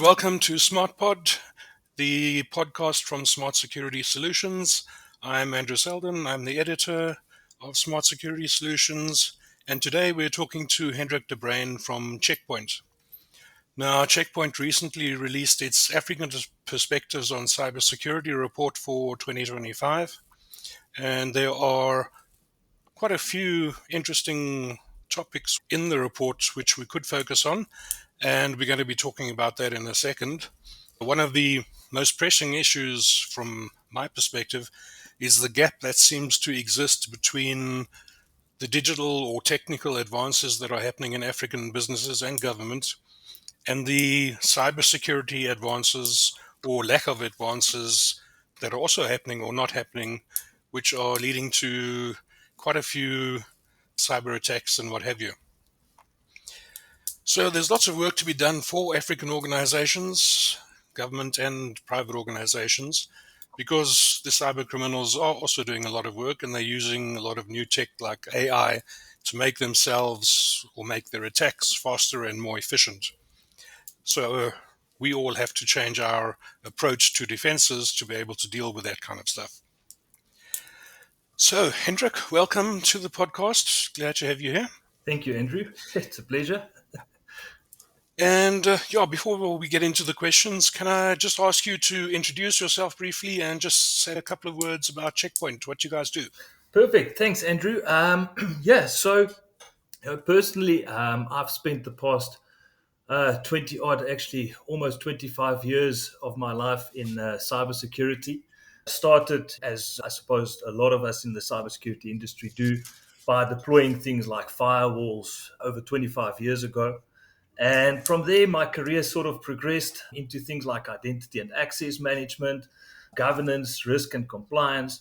welcome to SMARTpod, the podcast from Smart Security Solutions. I'm Andrew Selden. I'm the editor of Smart Security Solutions, and today we're talking to Hendrik Bruin from Checkpoint. Now, Checkpoint recently released its African Perspectives on Cybersecurity report for 2025, and there are quite a few interesting topics in the report which we could focus on, and we're going to be talking about that in a second. One of the most pressing issues from my perspective is the gap that seems to exist between the digital or technical advances that are happening in African businesses and government and the cybersecurity advances or lack of advances that are also happening or not happening, which are leading to quite a few cyber attacks and what have you. So there's lots of work to be done for African organizations, government and private organizations, because the cyber criminals are also doing a lot of work and they're using a lot of new tech like AI to make themselves or make their attacks faster and more efficient. So we all have to change our approach to defenses to be able to deal with that kind of stuff. So, Hendrik, welcome to the podcast. Glad to have you here. Thank you, Andrew. It's a pleasure. And before we get into the questions, can I just ask you to introduce yourself briefly and just say a couple of words about Checkpoint, what you guys do? Perfect. Thanks, Andrew. Personally, I've spent the past 20 odd, actually almost 25 years of my life in cybersecurity. Started, as I suppose a lot of us in the cybersecurity industry do, by deploying things like firewalls over 25 years ago. And from there, my career sort of progressed into things like identity and access management, governance, risk and compliance.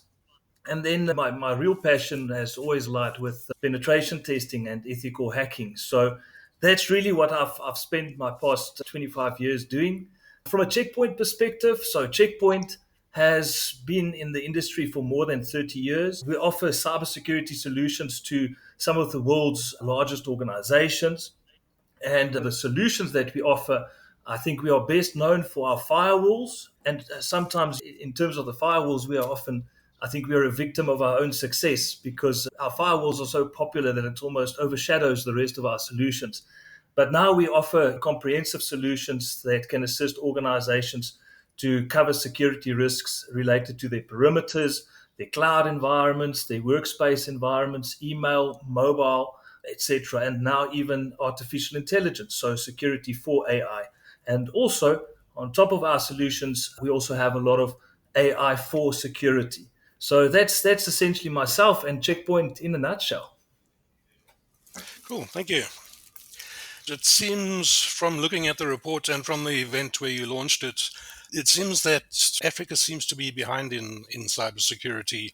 And then my real passion has always lied with penetration testing and ethical hacking. So that's really what I've spent my past 25 years doing. From a Checkpoint perspective, so Checkpoint has been in the industry for more than 30 years. We offer cybersecurity solutions to some of the world's largest organizations. And the solutions that we offer, I think we are best known for our firewalls. And sometimes, in terms of the firewalls, I think we are a victim of our own success because our firewalls are so popular that it almost overshadows the rest of our solutions. But now we offer comprehensive solutions that can assist organizations to cover security risks related to their perimeters, their cloud environments, their workspace environments, email, mobile, etc., and now even artificial intelligence, so security for AI. And also, on top of our solutions, we also have a lot of AI for security. So that's essentially myself and Checkpoint in a nutshell. Cool, thank you. It seems from looking at the report and from the event where you launched it, it seems that Africa seems to be behind in cybersecurity.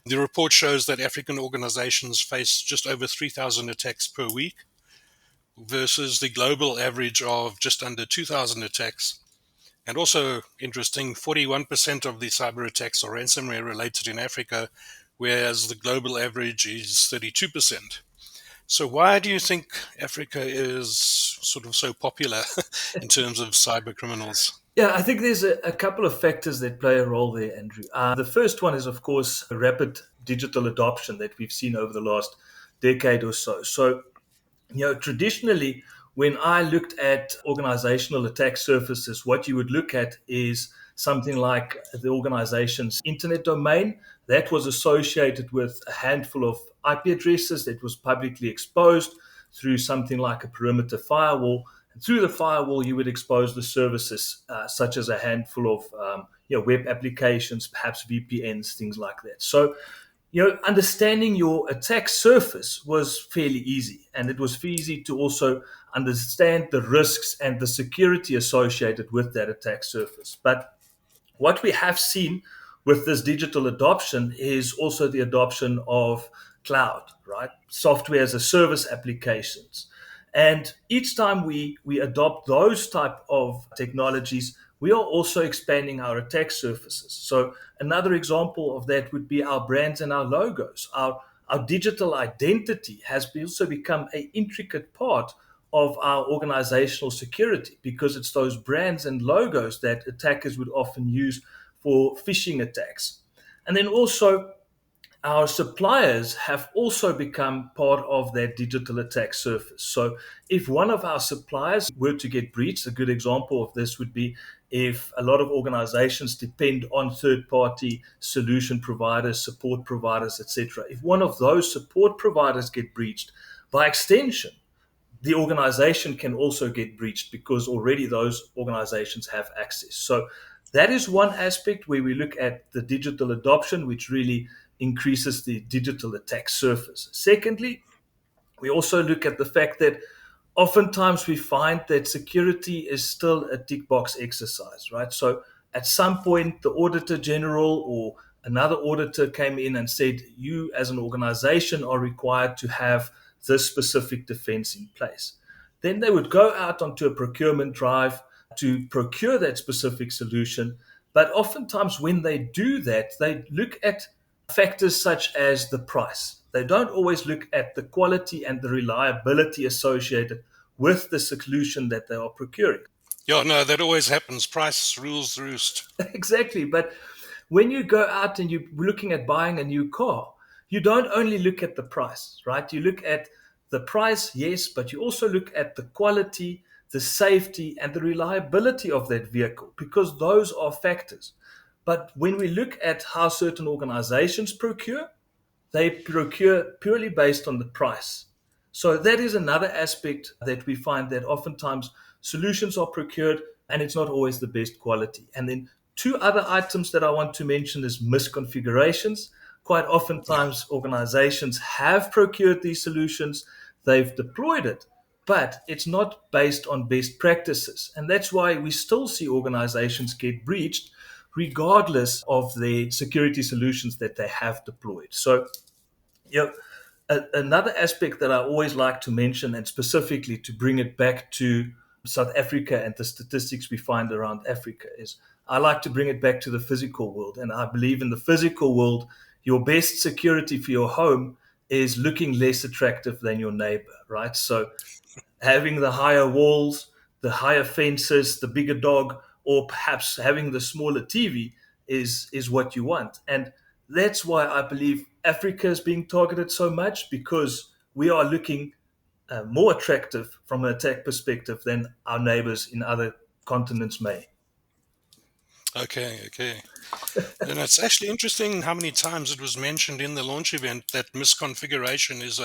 The report shows that African organizations face just over 3,000 attacks per week versus the global average of just under 2,000 attacks. And also interesting, 41% of the cyber attacks are ransomware related in Africa, whereas the global average is 32%. So why do you think Africa is sort of so popular in terms of cyber criminals? Yeah, I think there's a couple of factors that play a role there, Andrew. The first one is, of course, a rapid digital adoption that we've seen over the last decade or so. So, traditionally, when I looked at organizational attack surfaces, what you would look at is something like the organization's internet domain that was associated with a handful of IP addresses that was publicly exposed through something like a perimeter firewall. And through the firewall, you would expose the services such as a handful of web applications, perhaps VPNs, things like that. So, understanding your attack surface was fairly easy, and it was easy to also understand the risks and the security associated with that attack surface. But what we have seen with this digital adoption is also the adoption of cloud, right? Software as a service applications. And each time we adopt those type of technologies, we are also expanding our attack surfaces. So another example of that would be our brands and our logos. Our digital identity has also become an intricate part of our organizational security, because it's those brands and logos that attackers would often use for phishing attacks. And then also, our suppliers have also become part of that digital attack surface. So, if one of our suppliers were to get breached, a good example of this would be if a lot of organizations depend on third party solution providers, support providers, etc. If one of those support providers get breached, by extension, the organization can also get breached because already those organizations have access. So that is one aspect where we look at the digital adoption, which really increases the digital attack surface. Secondly, we also look at the fact that oftentimes we find that security is still a tick box exercise, right? So at some point, the auditor general or another auditor came in and said, you as an organization are required to have this specific defense in place. Then they would go out onto a procurement drive to procure that specific solution. But oftentimes, when they do that, they look at factors such as the price. They don't always look at the quality and the reliability associated with the solution that they are procuring. Yeah, no, that always happens. Price rules the roost. Exactly. But when you go out and you're looking at buying a new car, you don't only look at the price, right? You look at the price, yes, but you also look at the quality, the safety, and the reliability of that vehicle, because those are factors. But when we look at how certain organizations procure, they procure purely based on the price. So that is another aspect that we find, that oftentimes solutions are procured and it's not always the best quality. And then two other items that I want to mention is misconfigurations. Quite Yeah. oftentimes organizations have procured these solutions, they've deployed it, but it's not based on best practices. And that's why we still see organizations get breached regardless of the security solutions that they have deployed. So another aspect that I always like to mention, and specifically to bring it back to South Africa and the statistics we find around Africa, is I like to bring it back to the physical world. And I believe in the physical world, your best security for your home is looking less attractive than your neighbor, right? So having the higher walls, the higher fences, the bigger dog, or perhaps having the smaller TV is what you want. And that's why I believe Africa is being targeted so much, because we are looking more attractive from an attack perspective than our neighbors in other continents may. Okay, okay. And it's actually interesting how many times it was mentioned in the launch event that misconfiguration is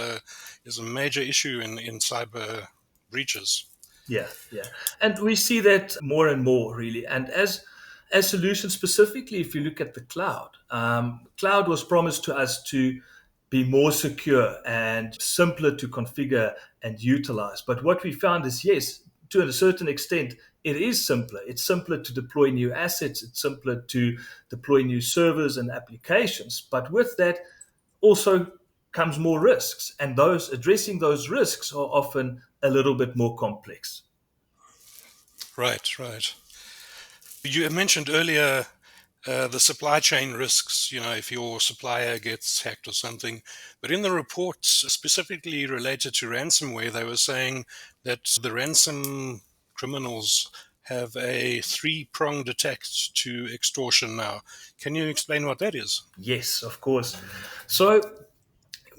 a major issue in cyber breaches. Yeah, yeah. And we see that more and more, really. And as solutions, specifically, if you look at the cloud, cloud was promised to us to be more secure and simpler to configure and utilize. But what we found is, yes, to a certain extent, it is simpler. It's simpler to deploy new assets. It's simpler to deploy new servers and applications. But with that also comes more risks. And those addressing those risks are often a little bit more complex. Right, right. You mentioned earlier the supply chain risks, if your supplier gets hacked or something. But in the reports specifically related to ransomware, they were saying that the ransom criminals have a three-pronged attack to extortion now. Can you explain what that is? Yes, of course. So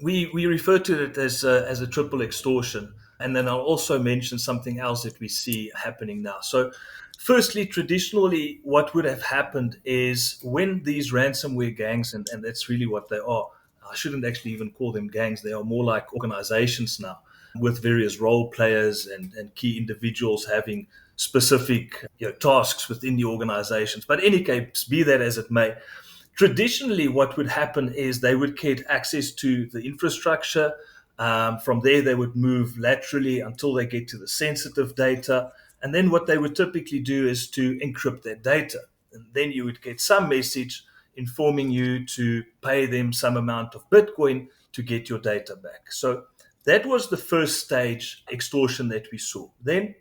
we refer to it as a triple extortion. And then I'll also mention something else that we see happening now. So, firstly, traditionally, what would have happened is when these ransomware gangs, and that's really what they are, I shouldn't actually even call them gangs, they are more like organizations now, with various role players and key individuals having specific tasks within the organizations. But in any case, be that as it may, traditionally, what would happen is they would get access to the infrastructure. From there, they would move laterally until they get to the sensitive data. And then what they would typically do is to encrypt that data. And then you would get some message informing you to pay them some amount of Bitcoin to get your data back. So that was the first stage extortion that we saw. Then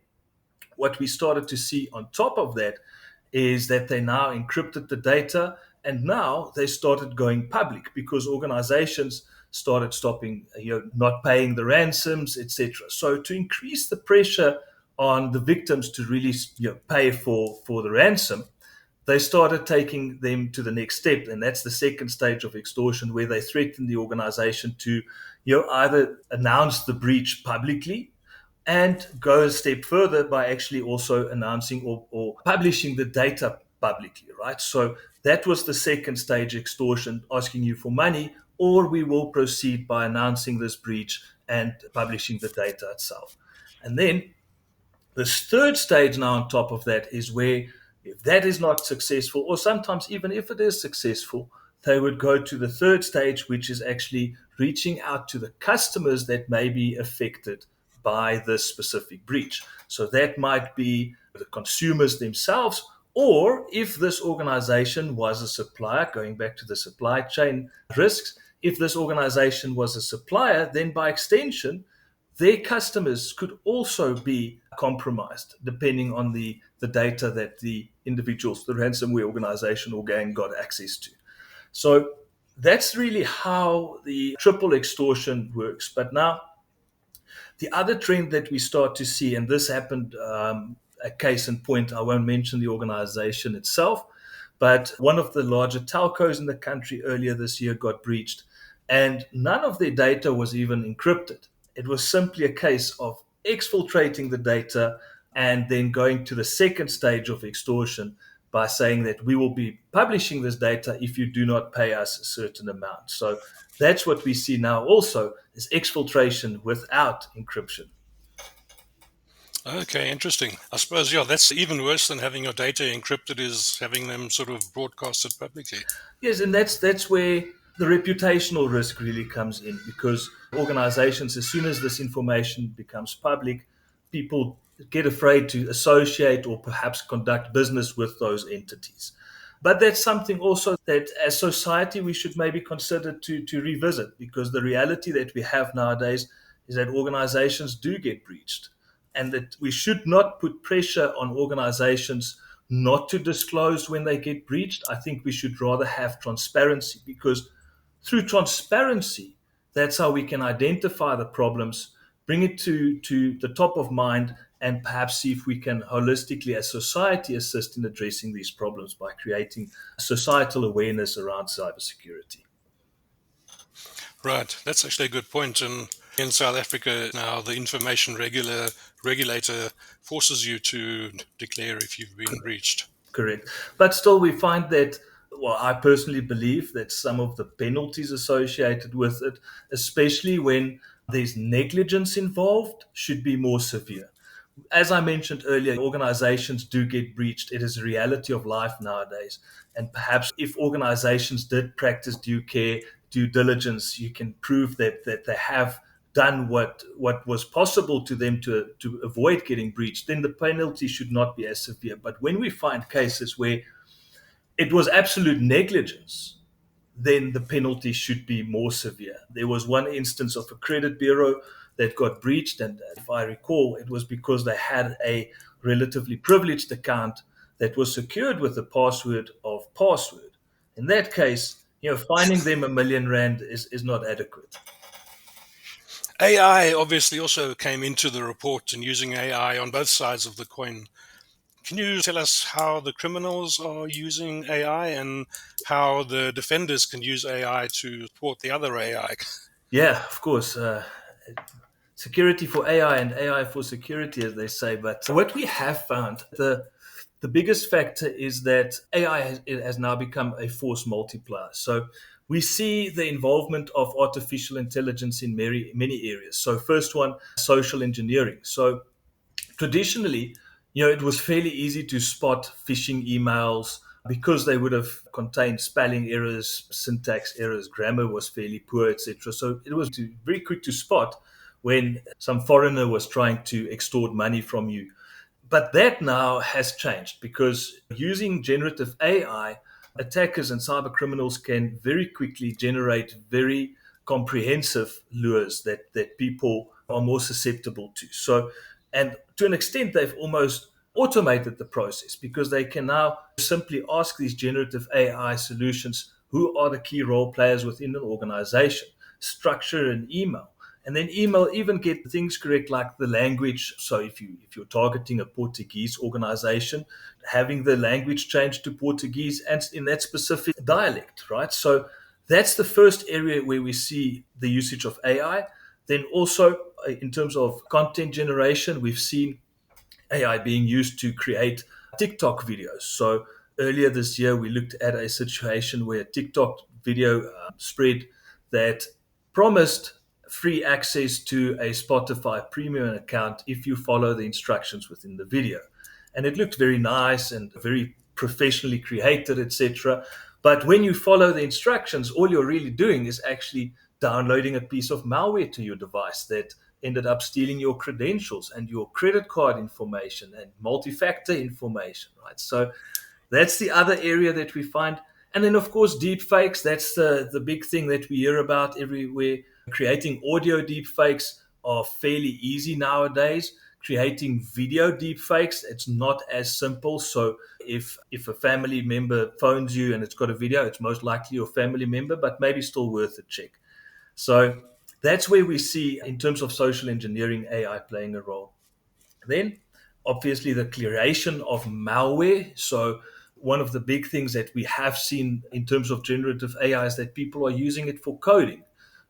what we started to see on top of that is that they now encrypted the data, and now they started going public because organizations started stopping, not paying the ransoms, etc. So to increase the pressure on the victims to really, pay for the ransom, they started taking them to the next step, and that's the second stage of extortion, where they threaten the organization to, either announce the breach publicly and go a step further by actually also announcing or publishing the data publicly, right? So that was the second stage extortion, asking you for money, or we will proceed by announcing this breach and publishing the data itself. And then this third stage now on top of that is where, if that is not successful, or sometimes even if it is successful, they would go to the third stage, which is actually reaching out to the customers that may be affected by this specific breach. So that might be the consumers themselves, or if this organization was a supplier, going back to the supply chain risks, if this organization was a supplier, then by extension, their customers could also be compromised depending on the data that the individuals, the ransomware organization or gang, got access to. So that's really how the triple extortion works. But now, the other trend that we start to see, and this happened, a case in point, I won't mention the organization itself, but one of the larger telcos in the country earlier this year got breached, and none of their data was even encrypted. It was simply a case of exfiltrating the data and then going to the second stage of extortion by saying that we will be publishing this data if you do not pay us a certain amount. So that's what we see now also, is exfiltration without encryption. Okay, interesting. I suppose, yeah, that's even worse than having your data encrypted, is having them sort of broadcasted publicly. Yes, and that's where the reputational risk really comes in, because organizations, as soon as this information becomes public, people get afraid to associate or perhaps conduct business with those entities. But that's something also that as society we should maybe consider to revisit, because the reality that we have nowadays is that organizations do get breached, and that we should not put pressure on organizations not to disclose when they get breached. I think we should rather have transparency, because through transparency, that's how we can identify the problems, bring it to the top of mind, and perhaps see if we can holistically, as society, assist in addressing these problems by creating societal awareness around cybersecurity. Right, that's actually a good point. And in South Africa now, the information regulator forces you to declare if you've been breached. Correct. But still, we find that, well, I personally believe that some of the penalties associated with it, especially when there's negligence involved, should be more severe. As I mentioned earlier, organizations do get breached. It is a reality of life nowadays. And perhaps if organizations did practice due care, due diligence, you can prove that they have done what was possible to them to avoid getting breached, then the penalty should not be as severe. But when we find cases where it was absolute negligence, then the penalty should be more severe. There was one instance of a credit bureau that got breached, and if I recall, it was because they had a relatively privileged account that was secured with the password of password. In that case, finding them R1 million is not adequate. AI obviously also came into the report, and using AI on both sides of the coin. Can you tell us how the criminals are using AI and how the defenders can use AI to thwart the other AI? Yeah, of course. Security for AI and AI for security, as they say. But what we have found, the biggest factor is that AI has now become a force multiplier. So we see the involvement of artificial intelligence in many areas. So first one, social engineering. So traditionally, it was fairly easy to spot phishing emails because they would have contained spelling errors, syntax errors, grammar was fairly poor, etc. So it was very quick to spot when some foreigner was trying to extort money from you. But that now has changed, because using generative AI, attackers and cyber criminals can very quickly generate very comprehensive lures that people are more susceptible to. So, and to an extent, they've almost automated the process, because they can now simply ask these generative AI solutions who are the key role players within an organization. structure an email. And then email even get things correct like the language. So if you're targeting a Portuguese organization, having the language changed to Portuguese and in that specific dialect, right? So that's the first area where we see the usage of AI. Then also in terms of content generation, we've seen AI being used to create TikTok videos. So earlier this year, we looked at a situation where a TikTok video spread that promised free access to a Spotify premium account if you follow the instructions within the video. And it looked very nice and very professionally created, etc. But when you follow the instructions, all you're really doing is actually downloading a piece of malware to your device that ended up stealing your credentials and your credit card information and multi-factor information, right? So that's the other area that we find. And then, of course, deep fakes. That's the big thing that we hear about everywhere. Creating audio deep fakes are fairly easy nowadays. Creating video deep fakes, it's not as simple. So if a family member phones you and it's got a video, it's most likely your family member, but maybe still worth a check. So that's where we see, in terms of social engineering, AI playing a role. Then, obviously, the creation of malware. So, one of the big things that we have seen in terms of generative AI is that people are using it for coding.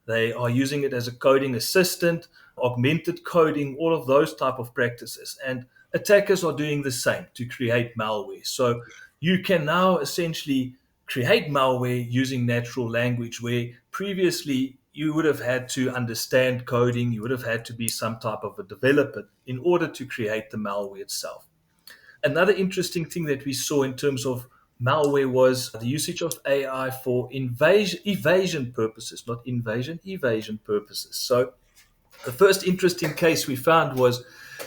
They are using it as a coding assistant, augmented coding, all of those type of practices. And attackers are doing the same to create malware. So, you can now essentially create malware using natural language, where previously you would have had to understand coding, you would have had to be some type of a developer in order to create the malware itself. Another interesting thing that we saw in terms of malware was the usage of AI for evasion purposes, not invasion, evasion purposes. So the first interesting case we found was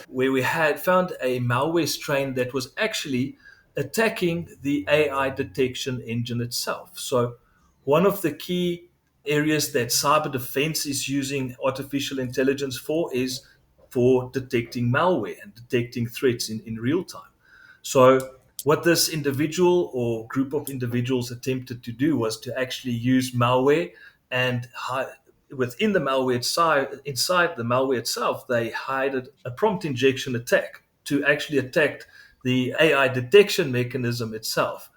where we had found a malware strain that was actually attacking the AI detection engine itself. So, one of the key areas that cyber defense is using artificial intelligence for is for detecting malware and detecting threats in real time. So, what this individual or group of individuals attempted to do was to actually use malware and within the malware inside the malware itself, they hid a prompt injection attack to actually attack the AI detection mechanism itself.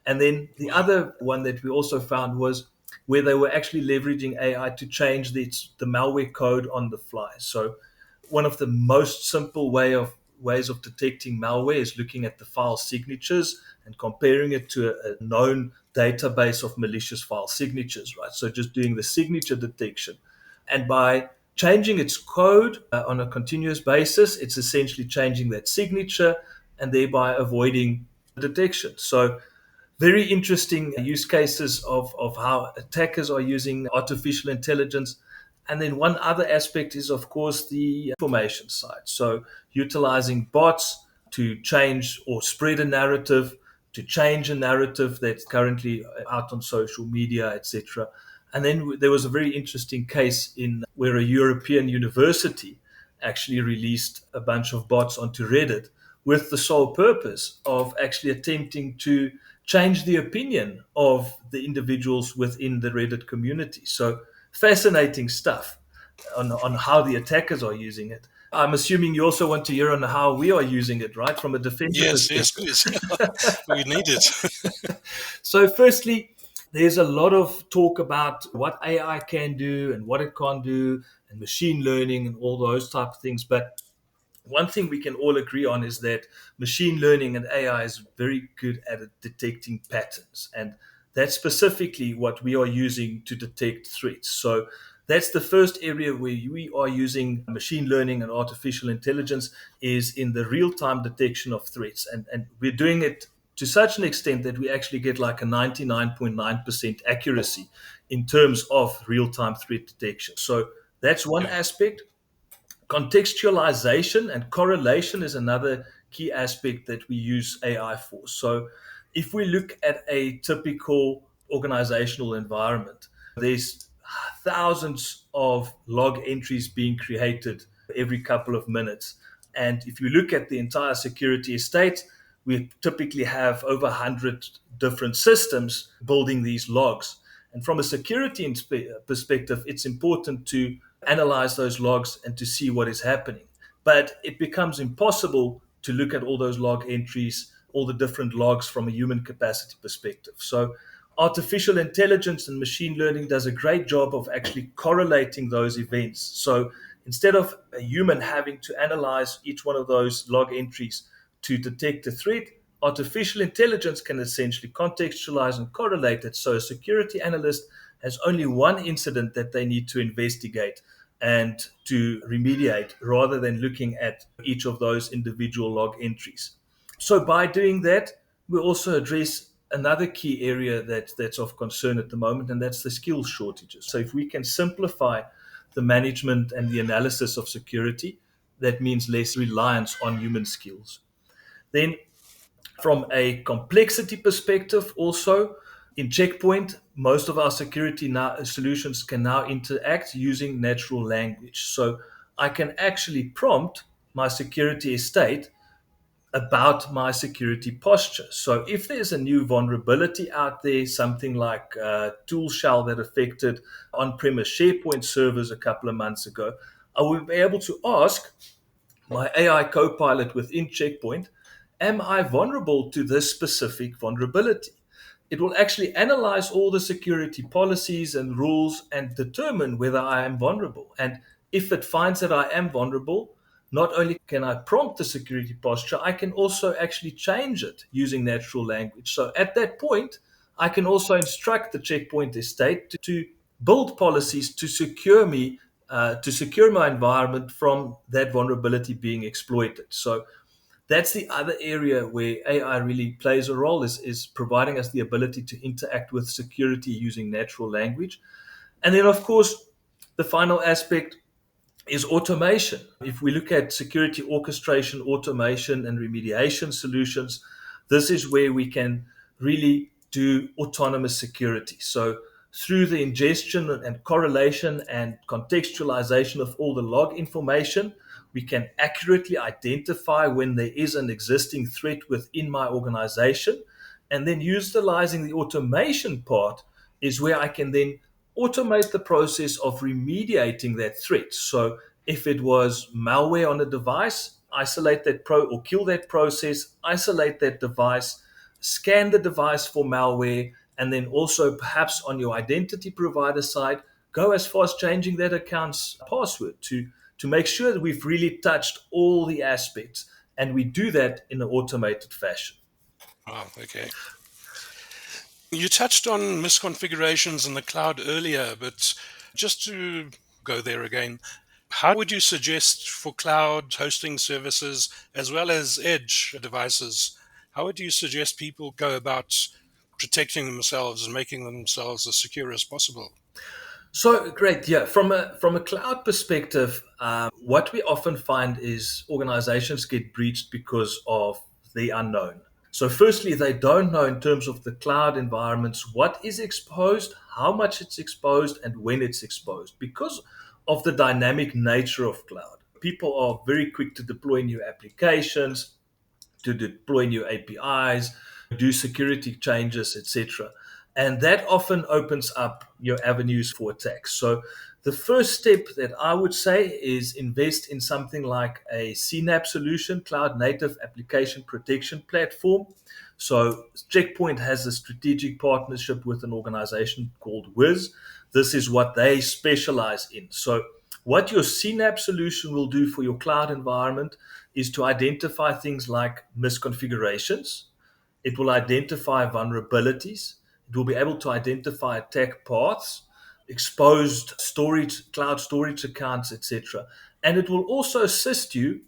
And then the Wow. other one that we also found was where they were actually leveraging AI to change the malware code on the fly. So one of the most simple ways of detecting malware is looking at the file signatures and comparing it to a known database of malicious file signatures, right? So just doing the signature detection. And by changing its code on a continuous basis, it's essentially changing that signature and thereby avoiding detection. So very interesting use cases of how attackers are using artificial intelligence. And then one other aspect is, of course, the information side. So utilizing bots to change or spread a narrative, to change a narrative that's currently out on social media, etc. And then there was a very interesting case in where a European university actually released a bunch of bots onto Reddit with the sole purpose of actually attempting to change the opinion of the individuals within the Reddit community. So fascinating stuff on how the attackers are using it. I'm assuming you also want to hear on how we are using it, right, from a defender Yes, yes, perspective. please. We need it. So, firstly, there's a lot of talk about what AI can do and what it can't do, and machine learning and all those type of things. But one thing we can all agree on is that machine learning and AI is very good at detecting patterns. And that's specifically what we are using to detect threats. So that's the first area where we are using machine learning and artificial intelligence is in the real-time detection of threats. And we're doing it to such an extent that we actually get like a 99.9% accuracy in terms of real-time threat detection. So that's one Yeah. aspect. Contextualization and correlation is another key aspect that we use AI for. So, if we look at a typical organizational environment, there's thousands of log entries being created every couple of minutes. And if you look at the entire security estate, we typically have over 100 different systems building these logs. And from a security perspective, it's important to analyze those logs and to see what is happening. But it becomes impossible to look at all those log entries, all the different logs from a human capacity perspective. So artificial intelligence and machine learning does a great job of actually correlating those events. So instead of a human having to analyze each one of those log entries to detect a threat, artificial intelligence can essentially contextualize and correlate it. So a security analyst has only one incident that they need to investigate and to remediate rather than looking at each of those individual log entries. So by doing that, we also address another key area that's of concern at the moment, and that's the skills shortages. So if we can simplify the management and the analysis of security, that means less reliance on human skills. Then from a complexity perspective, also in Checkpoint, most of our security solutions can now interact using natural language. So I can actually prompt my security estate about my security posture. So if there's a new vulnerability out there, something like a tool shell that affected on-premise SharePoint servers a couple of months ago, I will be able to ask my AI copilot within Checkpoint, am I vulnerable to this specific vulnerability? It will actually analyze all the security policies and rules and determine whether I am vulnerable. And if it finds that I am vulnerable, not only can I prompt the security posture, I can also actually change it using natural language. So at that point, I can also instruct the Checkpoint estate to build policies to secure me, to secure my environment from that vulnerability being exploited. So that's the other area where AI really plays a role is providing us the ability to interact with security using natural language. And then, of course, the final aspect is automation. If we look at security orchestration, automation, and remediation solutions, this is where we can really do autonomous security. So through the ingestion and correlation and contextualization of all the log information, we can accurately identify when there is an existing threat within my organization. And then utilizing the automation part is where I can then automate the process of remediating that threat. So if it was malware on a device, isolate that or kill that process, isolate that device, scan the device for malware, and then also perhaps on your identity provider side, go as far as changing that account's password to make sure that we've really touched all the aspects, and we do that in an automated fashion. Oh, okay. You touched on misconfigurations in the cloud earlier, but just to go there again, how would you suggest for cloud hosting services as well as edge devices, how would you suggest people go about protecting themselves and making themselves as secure as possible? So great, yeah. From a cloud perspective, what we often find is organizations get breached because of the unknown. So firstly, they don't know in terms of the cloud environments what is exposed, how much it's exposed, and when it's exposed. Because of the dynamic nature of cloud, people are very quick to deploy new applications, to deploy new APIs, do security changes, etc. And that often opens up your avenues for attacks. So the first step that I would say is invest in something like a CNAPP solution, Cloud Native Application Protection Platform. So Checkpoint has a strategic partnership with an organization called Wiz. This is what they specialize in. So what your CNAPP solution will do for your cloud environment is to identify things like misconfigurations. It will identify vulnerabilities. It will be able to identify attack paths, exposed storage, cloud storage accounts, etc. And it will also assist you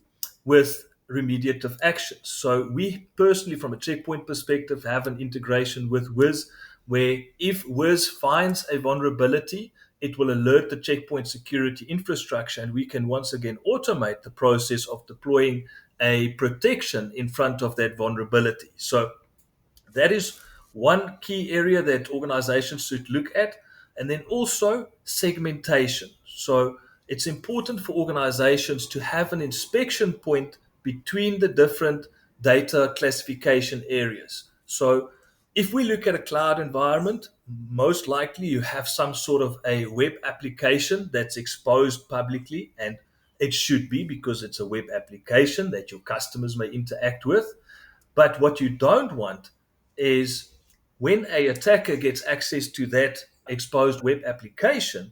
with remediative actions. So we personally, from a Checkpoint perspective, have an integration with Wiz, where if Wiz finds a vulnerability, it will alert the Checkpoint security infrastructure, and we can once again automate the process of deploying a protection in front of that vulnerability. So that is one key area that organizations should look at. And then also segmentation. So it's important for organizations to have an inspection point between the different data classification areas. So If we look at a cloud environment, most likely you have some sort of a web application that's exposed publicly, and it should be because it's a web application that your customers may interact with. But what you don't want is when a attacker gets access to that exposed web application,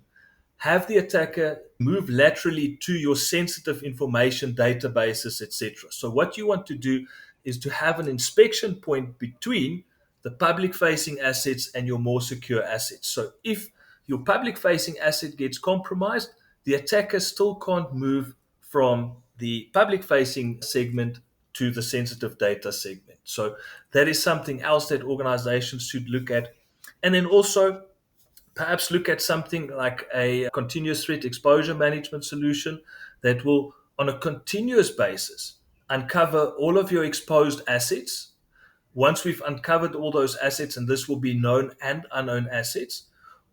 have the attacker move laterally to your sensitive information databases, etc. So what you want to do is to have an inspection point between the public facing assets and your more secure assets. So if your public facing asset gets compromised, the attacker still can't move from the public facing segment to the sensitive data segment. So that is something else that organizations should look at. And then also perhaps look at something like a continuous threat exposure management solution that will, on a continuous basis, uncover all of your exposed assets. Once we've uncovered all those assets, and this will be known and unknown assets,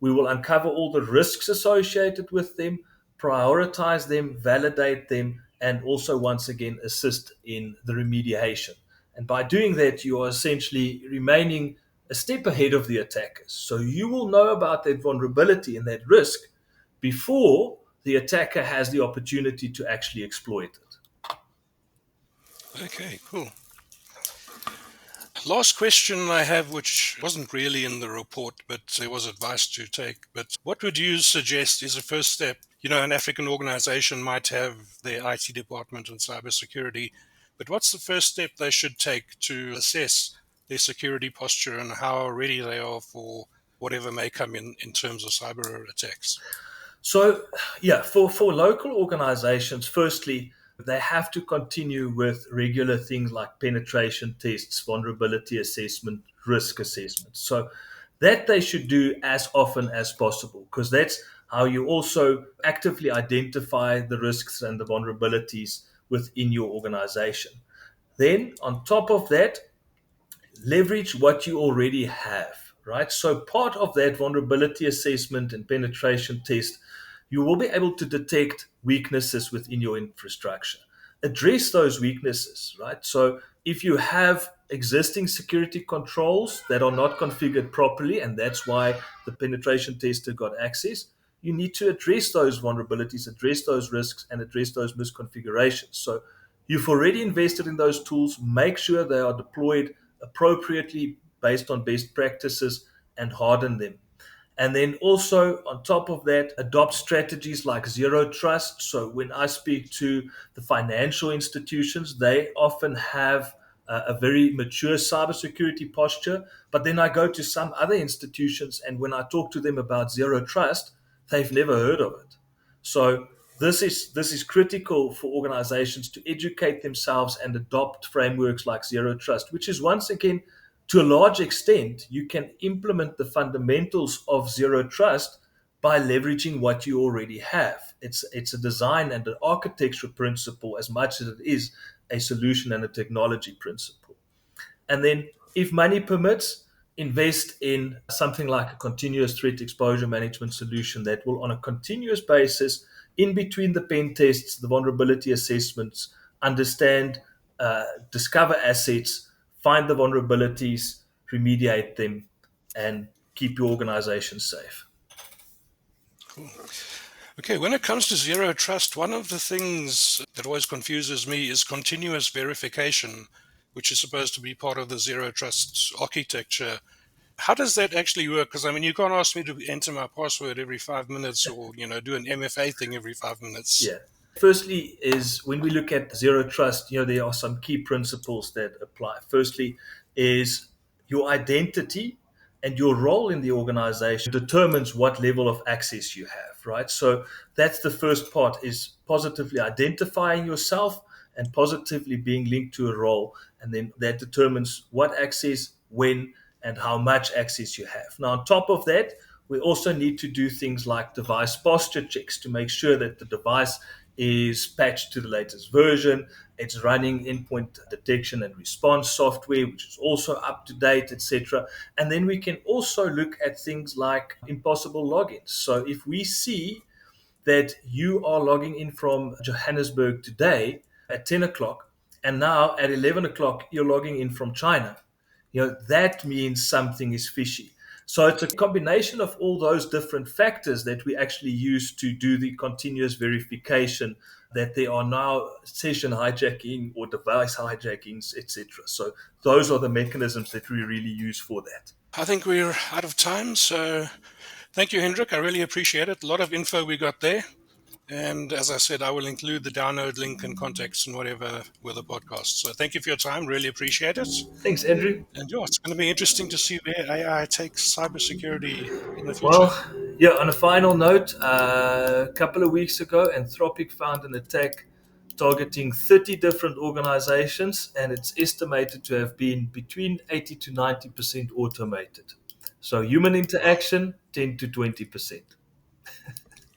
we will uncover all the risks associated with them, prioritize them, validate them, and also, once again, assist in the remediation. And by doing that, you are essentially remaining a step ahead of the attackers. So you will know about that vulnerability and that risk before the attacker has the opportunity to actually exploit it. Okay, cool. Last question I have, which wasn't really in the report, but there was advice to take. But what would you suggest is a first step? An African organization might have their IT department and cybersecurity, but what's the first step they should take to assess their security posture and how ready they are for whatever may come in terms of cyber attacks? So, yeah, for local organizations, firstly, they have to continue with regular things like penetration tests, vulnerability assessment, risk assessment. So, that they should do as often as possible, because that's how you also actively identify the risks and the vulnerabilities within your organization. Then, on top of that, leverage what you already have, right? So, part of that vulnerability assessment and penetration test, you will be able to detect weaknesses within your infrastructure. Address those weaknesses, right? So, if you have existing security controls that are not configured properly, and that's why the penetration tester got access, you need to address those vulnerabilities, address those risks, and address those misconfigurations. So, you've already invested in those tools. Make sure they are deployed appropriately based on best practices and harden them. And then also, on top of that, adopt strategies like zero trust. So, when I speak to the financial institutions, they often have a very mature cybersecurity posture. But then I go to some other institutions, and when I talk to them about zero trust, they've never heard of it. So, this is critical for organizations to educate themselves and adopt frameworks like zero trust, which is, once again, to a large extent, you can implement the fundamentals of zero trust by leveraging what you already have. It's a design and an architecture principle as much as it is a solution and a technology principle. And then, if money permits, invest in something like a continuous threat exposure management solution that will, on a continuous basis, in between the pen tests, the vulnerability assessments, understand, discover assets, find the vulnerabilities, remediate them, and keep your organization safe. Cool. Okay, when it comes to zero trust, one of the things that always confuses me is continuous verification, which is supposed to be part of the zero trust architecture. How does that actually work? Because you can't ask me to enter my password every 5 minutes or do an MFA thing every 5 minutes. Yeah. Firstly, is when we look at zero trust, there are some key principles that apply. Firstly, is your identity and your role in the organization determines what level of access you have, right? So that's the first part, is positively identifying yourself and positively being linked to a role. And then that determines what access, when, and how much access you have. Now, on top of that, we also need to do things like device posture checks to make sure that the device is patched to the latest version. It's running endpoint detection and response software, which is also up to date, etc. And then we can also look at things like impossible logins. So if we see that you are logging in from Johannesburg today at 10 o'clock, and now at 11 o'clock, you're logging in from China, that means something is fishy. So it's a combination of all those different factors that we actually use to do the continuous verification that there are now session hijacking or device hijackings, etc. So those are the mechanisms that we really use for that. I think we're out of time, so thank you, Hendrik. I really appreciate it. A lot of info we got there. And as I said, I will include the download link and context and whatever with the podcast. So thank you for your time. Really appreciate it. Thanks, Andrew. And yeah, it's going to be interesting to see where AI takes cybersecurity in the future. Well, yeah, on a final note, a couple of weeks ago, Anthropic found an attack targeting 30 different organizations, and it's estimated to have been between 80 to 90% automated. So human Wow. interaction, 10 to 20%.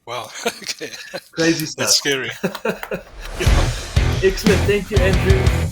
Wow. Okay. Crazy That's stuff. scary. Yeah. Excellent. Thank you, Andrew.